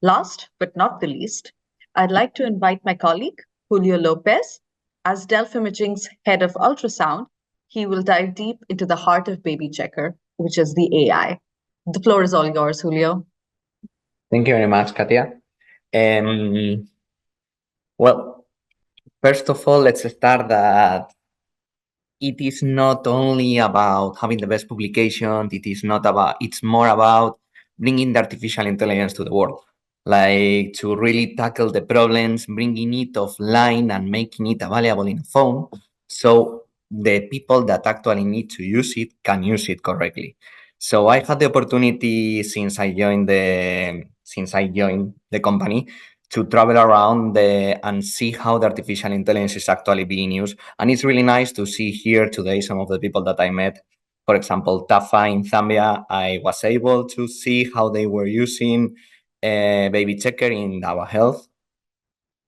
Last but not the least, I'd like to invite my colleague, Julio Lopez. As Delft Imaging's head of ultrasound, he will dive deep into the heart of BabyChecker, which is the AI. The floor is all yours, Julio. Thank you very much, Katia. Um, well, first of all, let's start that it is not only about having the best publication. It's more about bringing the artificial intelligence to the world, like to really tackle the problems, bringing it offline and making it available in a phone. So the people that actually need to use it can use it correctly. So I had the opportunity since I joined the company to travel around and see how the artificial intelligence is actually being used. And it's really nice to see here today some of the people that I met. For example, Tafa in Zambia, I was able to see how they were using BabyChecker in our health.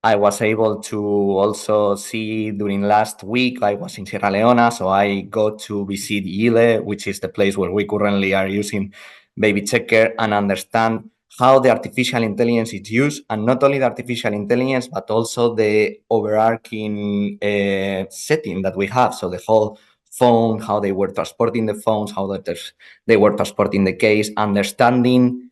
I was able to also see during last week, I was in Sierra Leone, so I got to visit Ile, which is the place where we currently are using BabyChecker, and understand how the artificial intelligence is used, and not only the artificial intelligence, but also the overarching setting that we have. So the whole phone, how they were transporting the phones, how they were transporting the case, understanding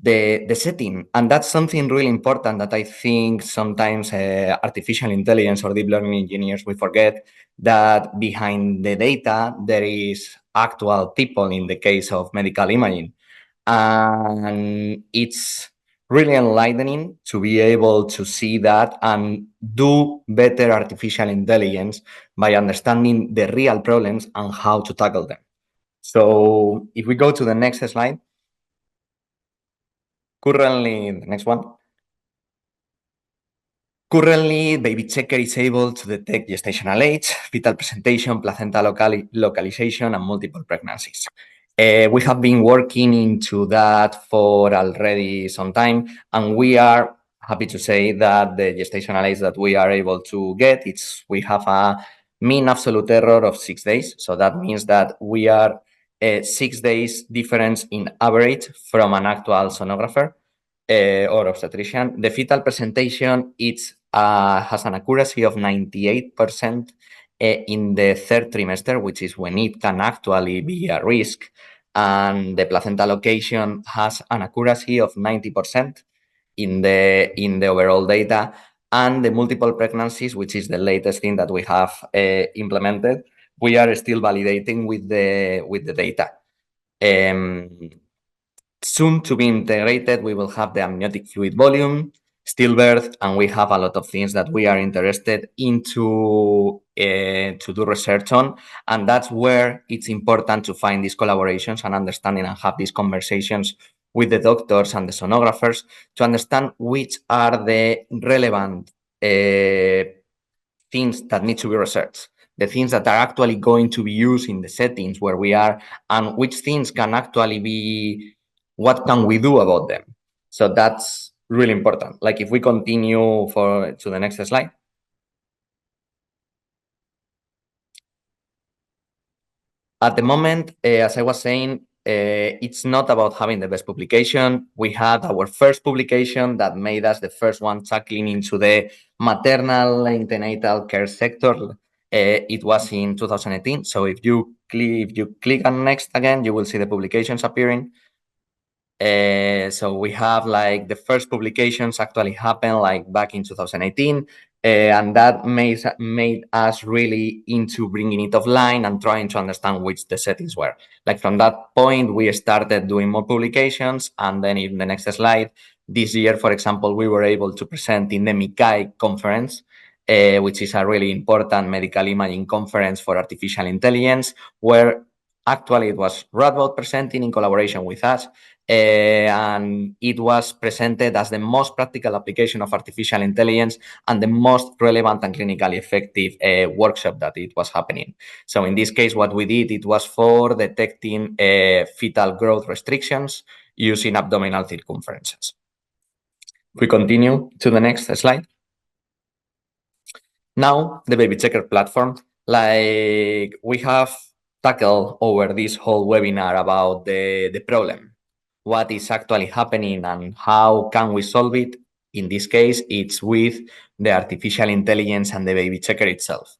the setting. And that's something really important that I think sometimes artificial intelligence or deep learning engineers, we forget that behind the data, there is actual people in the case of medical imaging. And it's really enlightening to be able to see that and do better artificial intelligence by understanding the real problems and how to tackle them. So if we go to the next slide, currently, the next one. Currently, BabyChecker is able to detect gestational age, fetal presentation, placenta localization, and multiple pregnancies. We have been working into that for already some time, and we are happy to say that the gestational age that we are able to get, we have a mean absolute error of 6 days. So that means that we are 6 days difference in average from an actual sonographer or obstetrician. The fetal presentation has an accuracy of 98% in the third trimester, which is when it can actually be a risk. And the placenta location has an accuracy of 90% in the overall data. And the multiple pregnancies, which is the latest thing that we have implemented, we are still validating with the data. Soon to be integrated, we will have the amniotic fluid volume, stillbirth, and we have a lot of things that we are interested into to do research on. And that's where it's important to find these collaborations and understanding and have these conversations with the doctors and the sonographers to understand which are the relevant things that need to be researched, the things that are actually going to be used in the settings where we are, and which things can actually be, what can we do about them? So that's really important. Like if we continue to the next slide. At the moment, as I was saying, it's not about having the best publication. We had our first publication that made us the first one tackling into the maternal antenatal care sector. It was in 2018. So if you click on next again, you will see the publications appearing. So we have like the first publications actually happened like back in 2018. And that made us really into bringing it offline and trying to understand which the settings were. Like from that point, we started doing more publications. And then in the next slide, this year, for example, we were able to present in the MICAI conference, which is a really important medical imaging conference for artificial intelligence, where actually it was Radboud presenting in collaboration with us. And it was presented as the most practical application of artificial intelligence and the most relevant and clinically effective workshop that it was happening. So in this case, what we did, it was for detecting fetal growth restrictions using abdominal circumferences. We continue to the next slide. Now, the BabyChecker platform, like we have tackled over this whole webinar about the problem. what is actually happening and how can we solve it. In this case, it's with the artificial intelligence and the BabyChecker itself.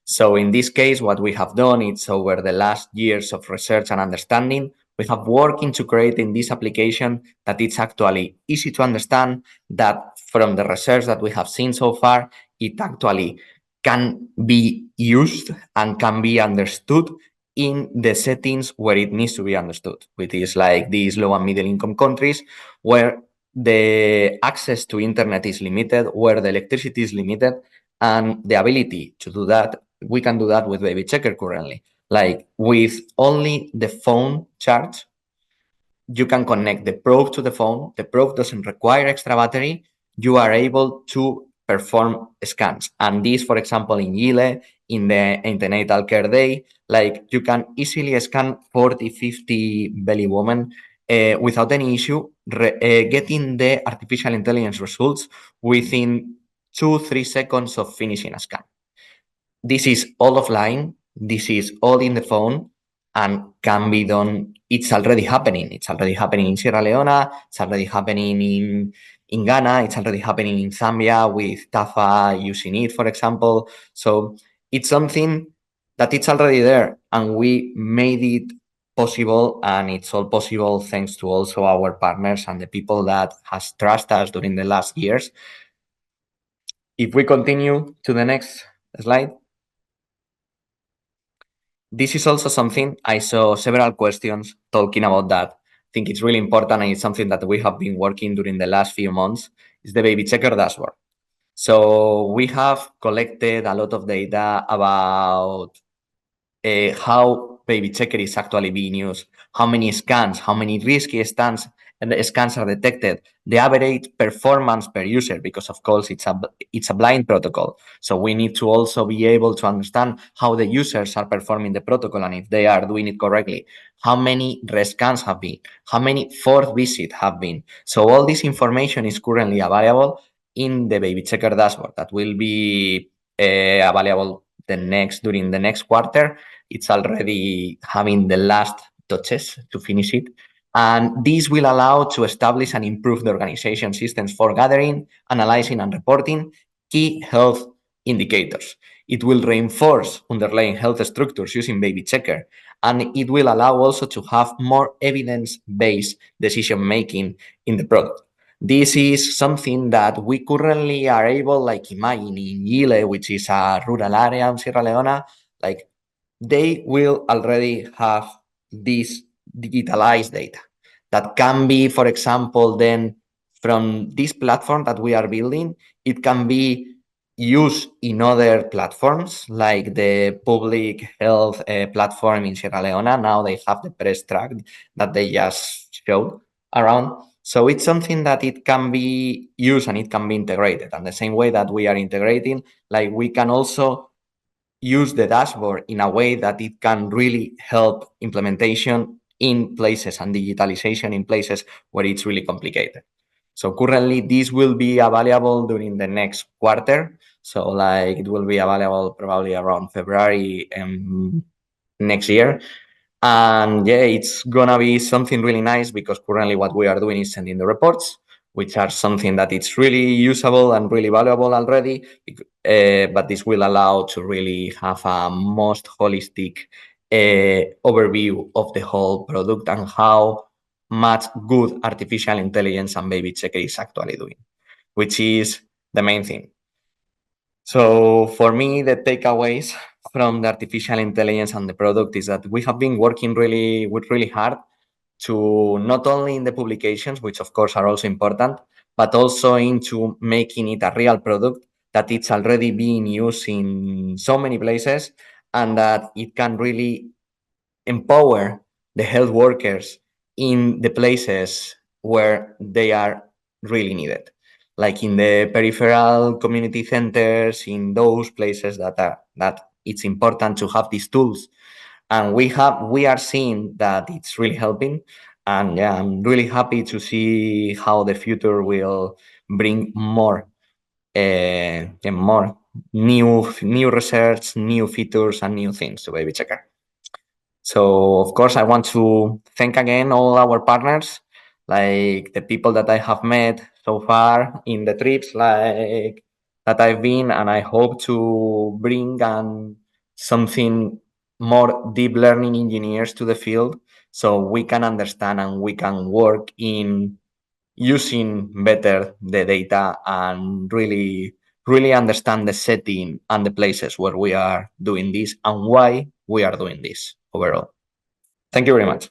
So in this case, what we have done is over the last years of research and understanding, we have worked into creating this application that it's actually easy to understand, that from the research that we have seen so far, it actually can be used and can be understood in the settings where it needs to be understood, which is like these low and middle income countries where the access to internet is limited, where the electricity is limited, and the ability to do that, we can do that with BabyChecker currently. Like with only the phone charge, you can connect the probe to the phone. The probe doesn't require extra battery. You are able to perform scans. And this, for example, in Chile, in the antenatal care day, like you can easily scan 40, 50 belly women without any issue, getting the artificial intelligence results within 2-3 seconds of finishing a scan. This is all offline. This is all in the phone and can be done. It's already happening. It's already happening in Sierra Leone. It's already happening in Ghana. It's already happening in Zambia with TAFA using it, for example. So it's something that it's already there and we made it possible, and it's all possible thanks to also our partners and the people that has trusted us during the last years. If we continue to the next slide. This is also something I saw several questions talking about that. I think it's really important and it's something that we have been working during the last few months, is the BabyChecker dashboard. So we have collected a lot of data about how BabyChecker is actually being used, how many scans, how many risky scans and the scans are detected, the average performance per user, because of course it's a blind protocol. So we need to also be able to understand how the users are performing the protocol and if they are doing it correctly, how many rescans have been, how many fourth visits have been. So all this information is currently available in the BabyChecker dashboard that will be available during the next quarter. It's already having the last touches to finish it. And this will allow to establish and improve the organization systems for gathering, analyzing, and reporting key health indicators. It will reinforce underlying health structures using BabyChecker, and it will allow also to have more evidence-based decision-making in the product. This is something that we currently are able, like imagine in Chile, which is a rural area in Sierra Leone, like they will already have this digitalized data that can be, for example, then from this platform that we are building, it can be used in other platforms like the public health platform in Sierra Leone. Now they have the press track that they just showed around. So it's something that it can be used and it can be integrated. And the same way that we are integrating, like we can also use the dashboard in a way that it can really help implementation in places and digitalization in places where it's really complicated. So currently this will be available during the next quarter. So like it will be available probably around February next year. And yeah, it's gonna be something really nice because currently what we are doing is sending the reports, which are something that it's really usable and really valuable already. But this will allow to really have a most holistic overview of the whole product and how much good artificial intelligence and BabyChecker is actually doing, which is the main thing. So for me, the takeaways from the artificial intelligence and the product is that we have been working really hard to not only in the publications, which of course are also important, but also into making it a real product that it's already being used in so many places and that it can really empower the health workers in the places where they are really needed, like in the peripheral community centers, in those places that it's important to have these tools. And we are seeing that it's really helping. And yeah, I'm really happy to see how the future will bring more and more new research, new features, and new things to BabyChecker. So of course, I want to thank again all our partners like the people that I have met so far in the trips, like that I've been, and I hope to bring something more deep learning engineers to the field so we can understand and we can work in using better the data and really understand the setting and the places where we are doing this and why we are doing this overall. Thank you very much.